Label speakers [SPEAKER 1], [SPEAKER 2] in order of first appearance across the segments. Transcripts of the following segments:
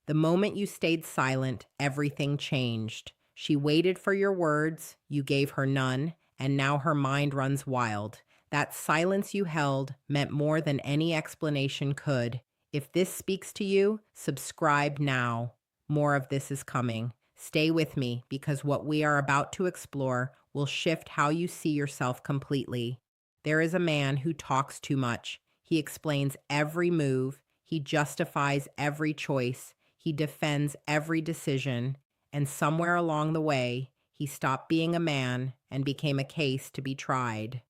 [SPEAKER 1] The moment you stayed silent, everything changed. She waited for your words, you gave her none, and now her mind runs wild. That silence you held meant more than any explanation could. If this speaks to you, subscribe now. More of this is coming. Stay with me because what we are about to explore will shift how you see yourself completely. There is a man who talks too much. He explains every move, he justifies every choice, he defends every decision, and somewhere along the way, he stopped being a man and became a case to be tried.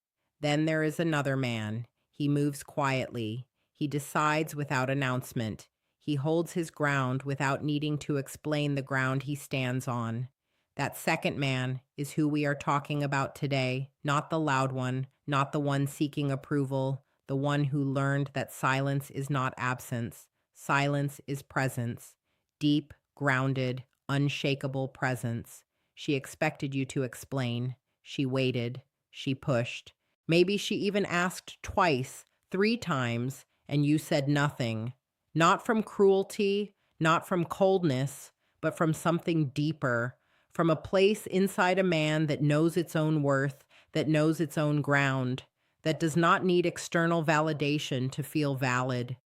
[SPEAKER 1] Then there is another man. He moves quietly. He decides without announcement. He holds his ground without needing to explain the ground he stands on. That second man is who we are talking about today, not the loud one, not the one seeking approval, the one who learned that silence is not absence, silence is presence, deep, grounded, unshakable presence. She expected you to explain. She waited. She pushed. Maybe she even asked twice, 3 times, and you said nothing. Not from cruelty, not from coldness, but from something deeper, from a place inside a man that knows its own worth, that knows its own ground, that does not need external validation to feel valid.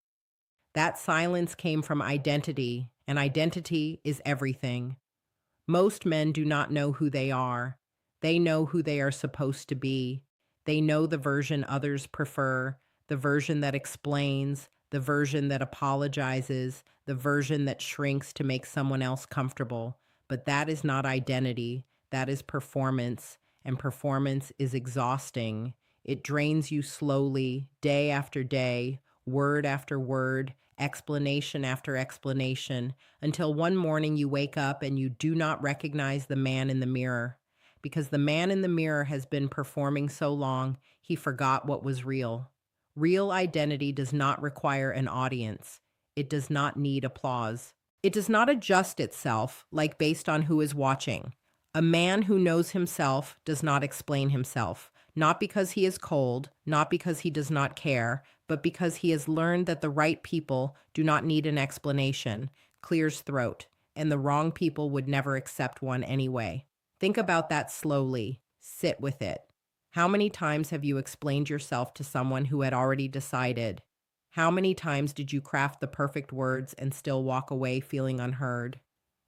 [SPEAKER 1] That silence came from identity, and identity is everything. Most men do not know who they are. They know who they are supposed to be. They know the version others prefer, the version that explains, the version that apologizes, the version that shrinks to make someone else comfortable. But that is not identity. That is performance, and performance is exhausting. It drains you slowly, day after day, word after word, explanation after explanation, until one morning you wake up and you do not recognize the man in the mirror. Because the man in the mirror has been performing so long, he forgot what was real. Real identity does not require an audience. It does not need applause. It does not adjust itself, like based on who is watching. A man who knows himself does not explain himself, not because he is cold, not because he does not care, but because he has learned that the right people do not need an explanation, clears throat, and the wrong people would never accept one anyway. Think about that slowly. Sit with it. How many times have you explained yourself to someone who had already decided? How many times did you craft the perfect words and still walk away feeling unheard?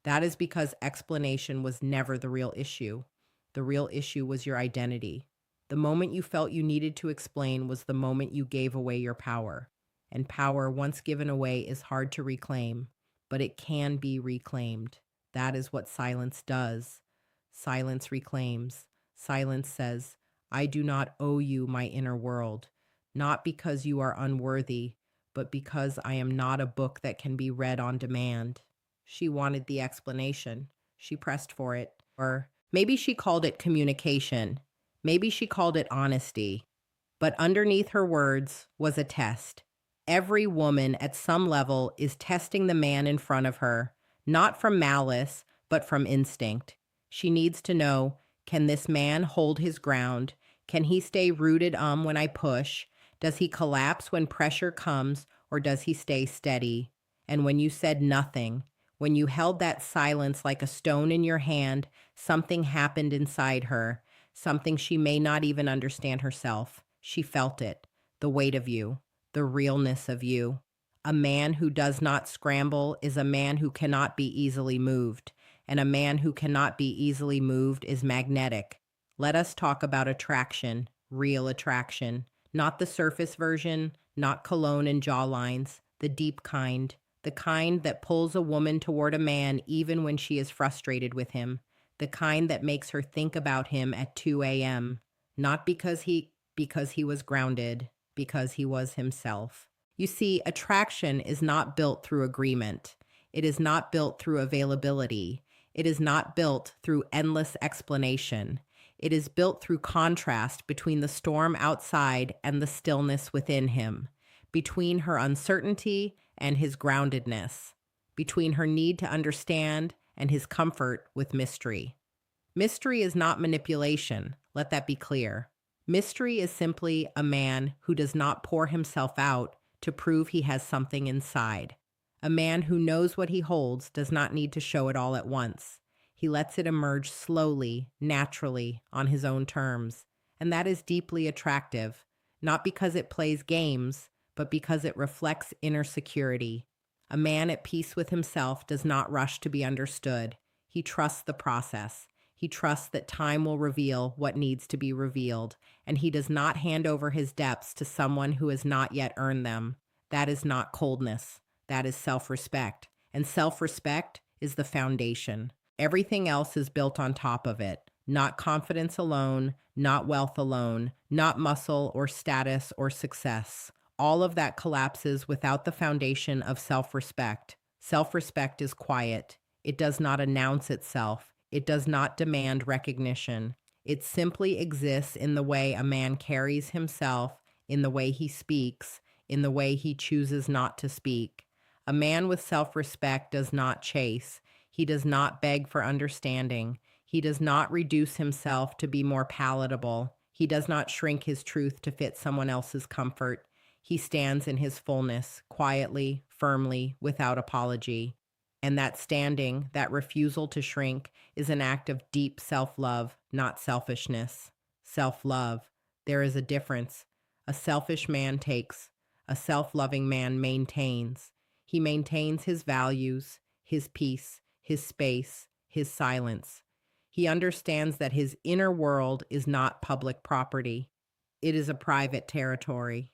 [SPEAKER 1] That is because explanation was never the real issue. The real issue was your identity. The moment you felt you needed to explain was the moment you gave away your power. And power, once given away, is hard to reclaim, but it can be reclaimed. That is what silence does. Silence reclaims. Silence says, I do not owe you my inner world, not because you are unworthy, but because I am not a book that can be read on demand. She wanted the explanation. She pressed for it. Or maybe she called it communication. Maybe she called it honesty. But underneath her words was a test. Every woman at some level is testing the man in front of her, not from malice, but from instinct. She needs to know, can this man hold his ground? Can he stay rooted when I push? Does he collapse when pressure comes, or does he stay steady? And when you said nothing, when you held that silence like a stone in your hand, something happened inside her, something she may not even understand herself. She felt it, the weight of you, the realness of you. A man who does not scramble is a man who cannot be easily moved, and a man who cannot be easily moved is magnetic. Let us talk about attraction, real attraction, not the surface version, not cologne and jawlines, the deep kind, the kind that pulls a woman toward a man even when she is frustrated with him, the kind that makes her think about him at 2 a.m., not because he was grounded, because he was himself. You see, attraction is not built through agreement. It is not built through availability. It is not built through endless explanation. It is built through contrast between the storm outside and the stillness within him, between her uncertainty and his groundedness, between her need to understand and his comfort with mystery. Mystery is not manipulation, let that be clear. Mystery is simply a man who does not pour himself out to prove he has something inside. A man who knows what he holds does not need to show it all at once. He lets it emerge slowly, naturally, on his own terms. And that is deeply attractive, not because it plays games, but because it reflects inner security. A man at peace with himself does not rush to be understood. He trusts the process. He trusts that time will reveal what needs to be revealed, and he does not hand over his depths to someone who has not yet earned them. That is not coldness. That is self-respect. And self-respect is the foundation. Everything else is built on top of it. Not confidence alone, not wealth alone, not muscle or status or success. All of that collapses without the foundation of self-respect. Self-respect is quiet. It does not announce itself. It does not demand recognition. It simply exists in the way a man carries himself, in the way he speaks, in the way he chooses not to speak. A man with self-respect does not chase. He does not beg for understanding. He does not reduce himself to be more palatable. He does not shrink his truth to fit someone else's comfort. He stands in his fullness, quietly, firmly, without apology. And that standing, that refusal to shrink, is an act of deep self-love, not selfishness. Self-love. There is a difference. A selfish man takes. A self-loving man maintains. He maintains his values, his peace, his space, his silence. He understands that his inner world is not public property. It is a private territory.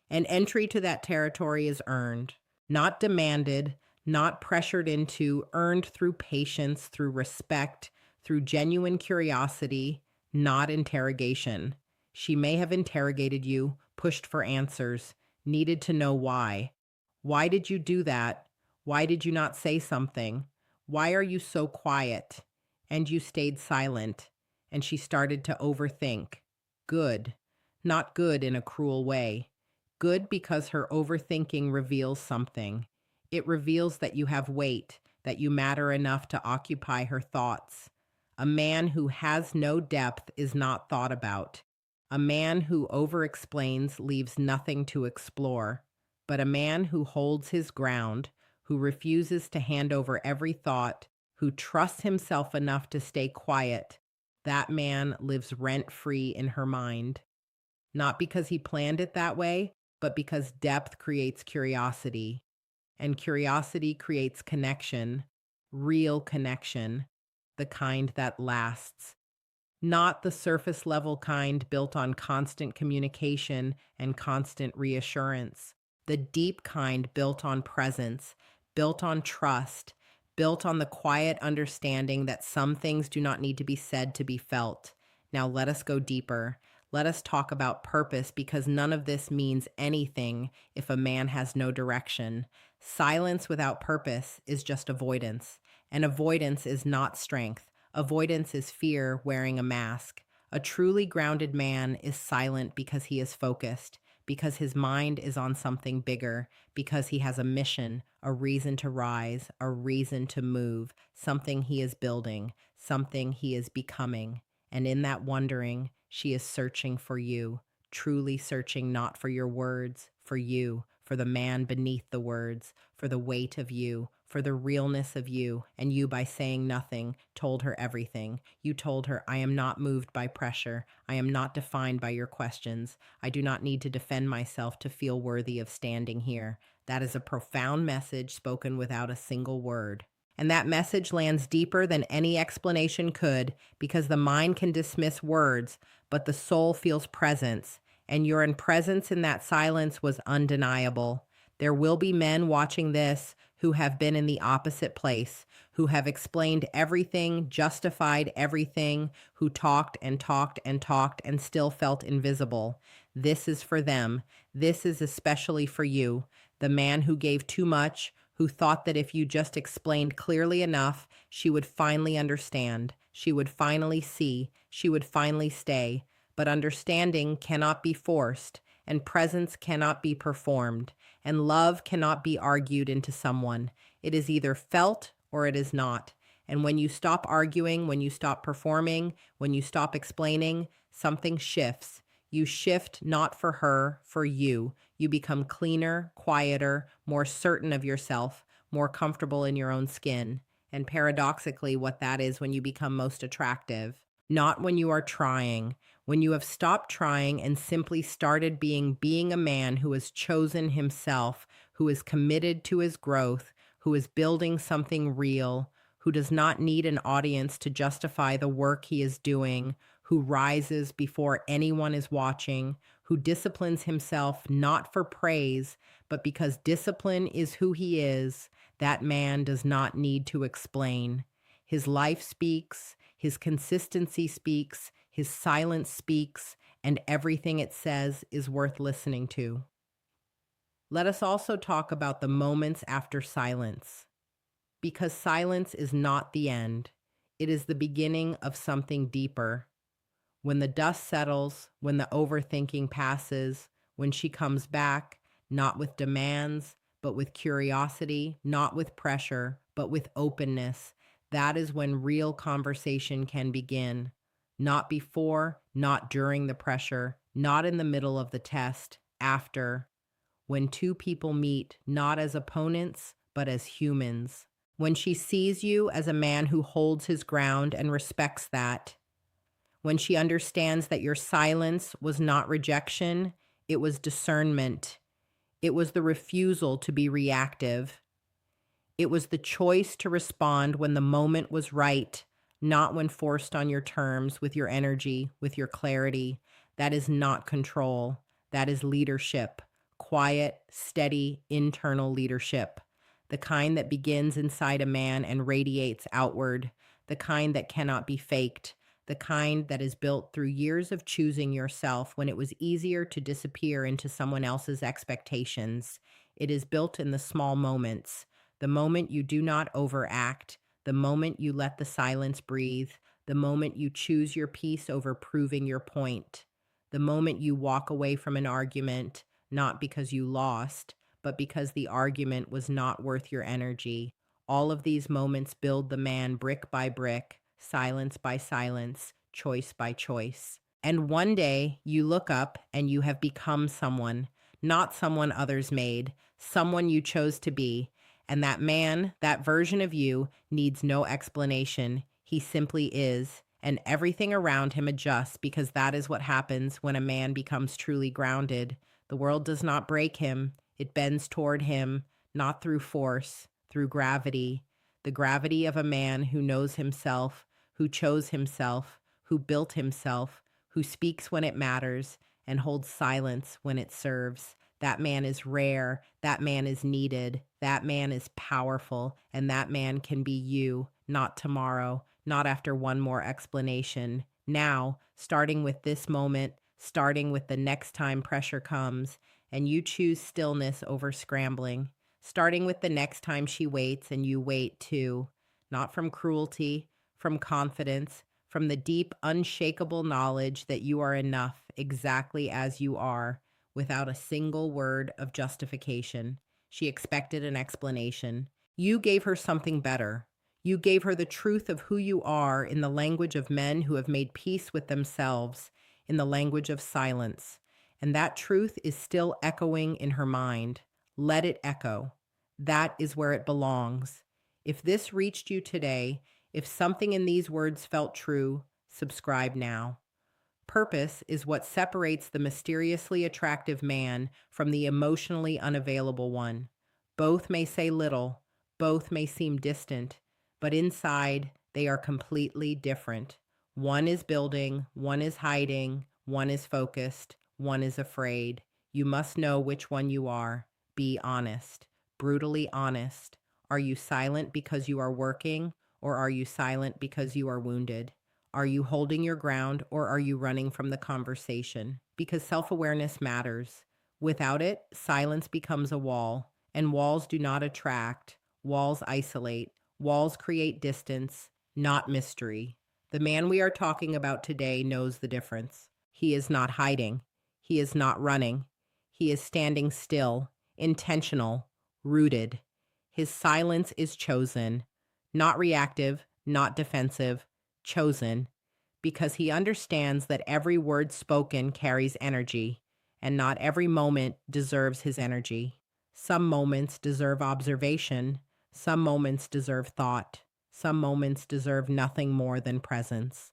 [SPEAKER 1] And entry to that territory is earned, not demanded, not pressured into, earned through patience, through respect, through genuine curiosity, not interrogation. She may have interrogated you, pushed for answers, needed to know why. Why did you do that? Why did you not say something? Why are you so quiet? And you stayed silent, and she started to overthink. Good. Not good in a cruel way. Good because her overthinking reveals something. It reveals that you have weight, that you matter enough to occupy her thoughts. A man who has no depth is not thought about. A man who over-explains leaves nothing to explore. But a man who holds his ground, who refuses to hand over every thought, who trusts himself enough to stay quiet, that man lives rent-free in her mind. Not because he planned it that way, but because depth creates curiosity. And curiosity creates connection, real connection, the kind that lasts. Not the surface level kind built on constant communication and constant reassurance. The deep kind built on presence, built on trust, built on the quiet understanding that some things do not need to be said to be felt. Now let us go deeper. Let us talk about purpose because none of this means anything if a man has no direction. Silence without purpose is just avoidance, and avoidance is not strength. Avoidance is fear wearing a mask. A truly grounded man is silent because he is focused, because his mind is on something bigger, because he has a mission, a reason to rise, a reason to move, something he is building, something he is becoming. And in that wondering, she is searching for you, truly searching not for your words, for you, for the man beneath the words, for the weight of you, for the realness of you, and you by saying nothing told her everything. You told her, I am not moved by pressure. I am not defined by your questions. I do not need to defend myself to feel worthy of standing here. That is a profound message spoken without a single word. And that message lands deeper than any explanation could because the mind can dismiss words, but the soul feels presence. And your presence in that silence was undeniable. There will be men watching this who have been in the opposite place, who have explained everything, justified everything, who talked and talked and talked and still felt invisible. This is for them. This is especially for you, the man who gave too much, who thought that if you just explained clearly enough, she would finally understand, she would finally see, she would finally stay. But understanding cannot be forced, and presence cannot be performed, and love cannot be argued into someone. It is either felt or it is not. And when you stop arguing, when you stop performing, when you stop explaining, something shifts. You shift not for her, for you. You become cleaner, quieter, more certain of yourself, more comfortable in your own skin. And paradoxically, what that is when you become most attractive. Not when you are trying, when you have stopped trying and simply started being a man who has chosen himself, who is committed to his growth, who is building something real, who does not need an audience to justify the work he is doing, who rises before anyone is watching, who disciplines himself not for praise, but because discipline is who he is. That man does not need to explain. His life speaks, his consistency speaks, his silence speaks, and everything it says is worth listening to. Let us also talk about the moments after silence, because silence is not the end, it is the beginning of something deeper. When the dust settles, when the overthinking passes, when she comes back, not with demands, but with curiosity, not with pressure, but with openness, that is when real conversation can begin. Not before, not during the pressure, not in the middle of the test, after. When two people meet, not as opponents, but as humans. When she sees you as a man who holds his ground and respects that, when she understands that your silence was not rejection, it was discernment. It was the refusal to be reactive. It was the choice to respond when the moment was right, not when forced on your terms, with your energy, with your clarity. That is not control. That is leadership. Quiet, steady, internal leadership. The kind that begins inside a man and radiates outward. The kind that cannot be faked. The kind that is built through years of choosing yourself when it was easier to disappear into someone else's expectations. It is built in the small moments, the moment you do not overact, the moment you let the silence breathe, the moment you choose your peace over proving your point, the moment you walk away from an argument, not because you lost, but because the argument was not worth your energy. All of these moments build the man brick by brick, silence by silence, choice by choice. And one day you look up and you have become someone, not someone others made, someone you chose to be. And that man, that version of you, needs no explanation. He simply is. And everything around him adjusts because that is what happens when a man becomes truly grounded. The world does not break him, it bends toward him, not through force, through gravity. The gravity of a man who knows himself, who chose himself, who built himself, who speaks when it matters and holds silence when it serves. That man is rare, that man is needed, that man is powerful, and that man can be you, not tomorrow, not after one more explanation. Now, starting with this moment, starting with the next time pressure comes, and you choose stillness over scrambling, starting with the next time she waits and you wait too, not from cruelty, from confidence, from the deep, unshakable knowledge that you are enough exactly as you are, without a single word of justification. She expected an explanation. You gave her something better. You gave her the truth of who you are in the language of men who have made peace with themselves, in the language of silence. And that truth is still echoing in her mind. Let it echo. That is where it belongs. If this reached you today, if something in these words felt true, subscribe now. Purpose is what separates the mysteriously attractive man from the emotionally unavailable one. Both may say little, both may seem distant, but inside they are completely different. One is building, one is hiding, one is focused, one is afraid. You must know which one you are. Be honest, brutally honest. Are you silent because you are working, or are you silent because you are wounded? Are you holding your ground, or are you running from the conversation? Because self-awareness matters. Without it, silence becomes a wall, and walls do not attract. Walls isolate. Walls create distance, not mystery. The man we are talking about today knows the difference. He is not hiding. He is not running. He is standing still, intentional, rooted. His silence is chosen, not reactive, not defensive, chosen. because he understands that every word spoken carries energy, and not every moment deserves his energy. Some moments deserve observation, some moments deserve thought, some moments deserve nothing more than presence.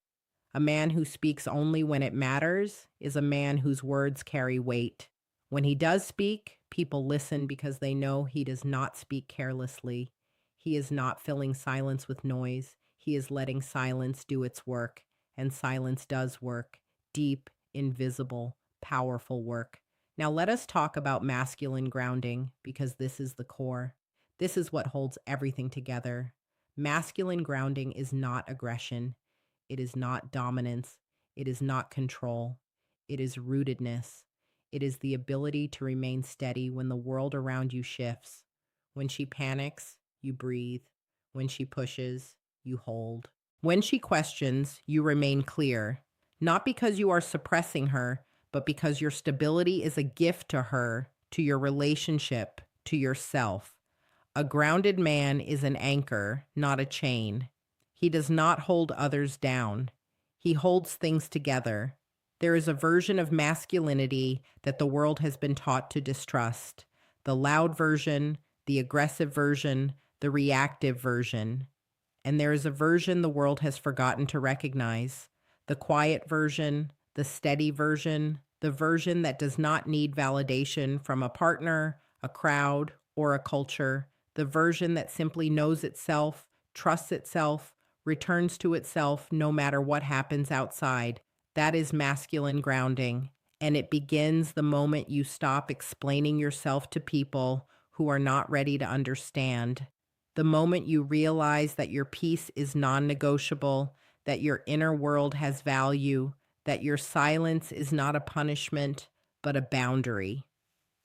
[SPEAKER 1] A man who speaks only when it matters is a man whose words carry weight. When he does speak, people listen because they know he does not speak carelessly. He is not filling silence with noise. He is letting silence do its work, and silence does work. Deep, invisible, powerful work. Now let us talk about masculine grounding because this is the core. This is what holds everything together. Masculine grounding is not aggression. It is not dominance. It is not control. It is rootedness. It is the ability to remain steady when the world around you shifts. When she panics, you breathe. When she pushes, you hold. When she questions, you remain clear. Not because you are suppressing her, but because your stability is a gift to her, to your relationship, to yourself. A grounded man is an anchor, not a chain. He does not hold others down. He holds things together. There is a version of masculinity that the world has been taught to distrust: the loud version, the aggressive version, the reactive version. And there is a version the world has forgotten to recognize: the quiet version, the steady version, the version that does not need validation from a partner, a crowd, or a culture, the version that simply knows itself, trusts itself, returns to itself no matter what happens outside. That is masculine grounding. And it begins the moment you stop explaining yourself to people who are not ready to understand. The moment you realize that your peace is non negotiable, that your inner world has value, that your silence is not a punishment, but a boundary.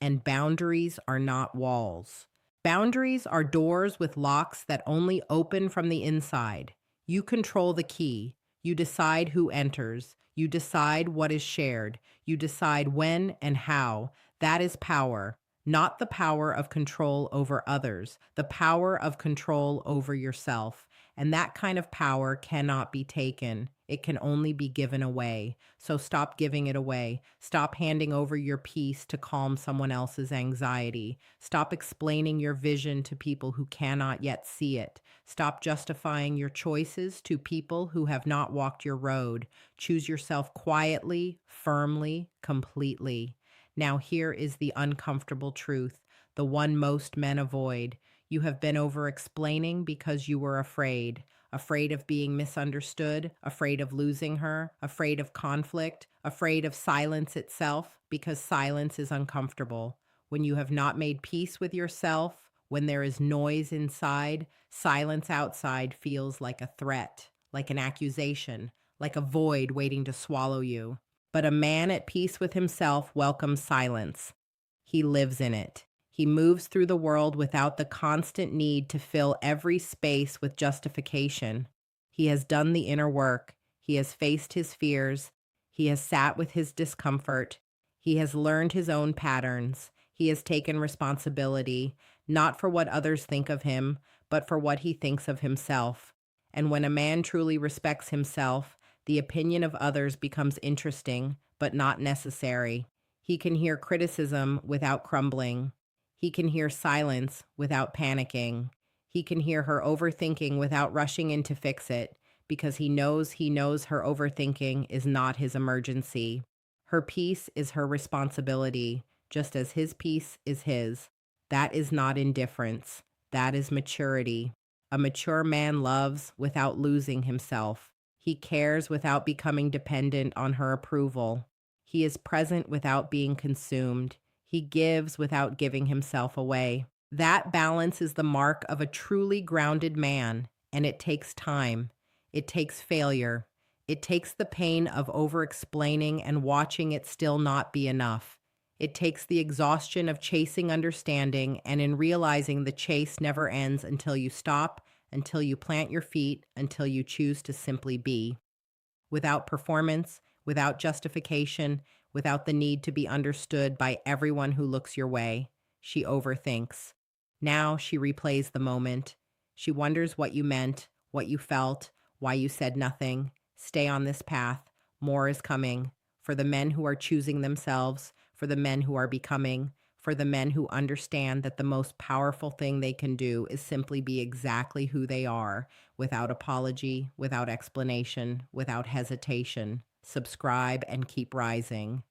[SPEAKER 1] And boundaries are not walls. Boundaries are doors with locks that only open from the inside. You control the key. You decide who enters. You decide what is shared. You decide when and how. That is power, not the power of control over others, the power of control over yourself. And that kind of power cannot be taken. It can only be given away. So stop giving it away. Stop handing over your peace to calm someone else's anxiety. Stop explaining your vision to people who cannot yet see it. Stop justifying your choices to people who have not walked your road. Choose yourself quietly, firmly, completely. Now, here is the uncomfortable truth, the one most men avoid. You have been over explaining because you were afraid. Afraid of being misunderstood, afraid of losing her, afraid of conflict, afraid of silence itself, because silence is uncomfortable. When you have not made peace with yourself, when there is noise inside, silence outside feels like a threat, like an accusation, like a void waiting to swallow you. But a man at peace with himself welcomes silence. He lives in it. He moves through the world without the constant need to fill every space with justification. He has done the inner work. He has faced his fears. He has sat with his discomfort. He has learned his own patterns. He has taken responsibility, not for what others think of him, but for what he thinks of himself. And when a man truly respects himself, the opinion of others becomes interesting, but not necessary. He can hear criticism without crumbling. He can hear silence without panicking. He can hear her overthinking without rushing in to fix it, because he knows her overthinking is not his emergency. Her peace is her responsibility, just as his peace is his. That is not indifference. That is maturity. A mature man loves without losing himself. He cares without becoming dependent on her approval. He is present without being consumed. He gives without giving himself away. That balance is the mark of a truly grounded man, and it takes time. It takes failure. It takes the pain of over-explaining and watching it still not be enough. It takes the exhaustion of chasing understanding and in realizing the chase never ends until you stop, until you plant your feet, until you choose to simply be. Without performance, without justification, without the need to be understood by everyone who looks your way, she overthinks. Now she replays the moment. She wonders what you meant, what you felt, why you said nothing. Stay on this path. More is coming. For the men who are choosing themselves, for the men who are becoming, for the men who understand that the most powerful thing they can do is simply be exactly who they are, without apology, without explanation, without hesitation. Subscribe and keep rising.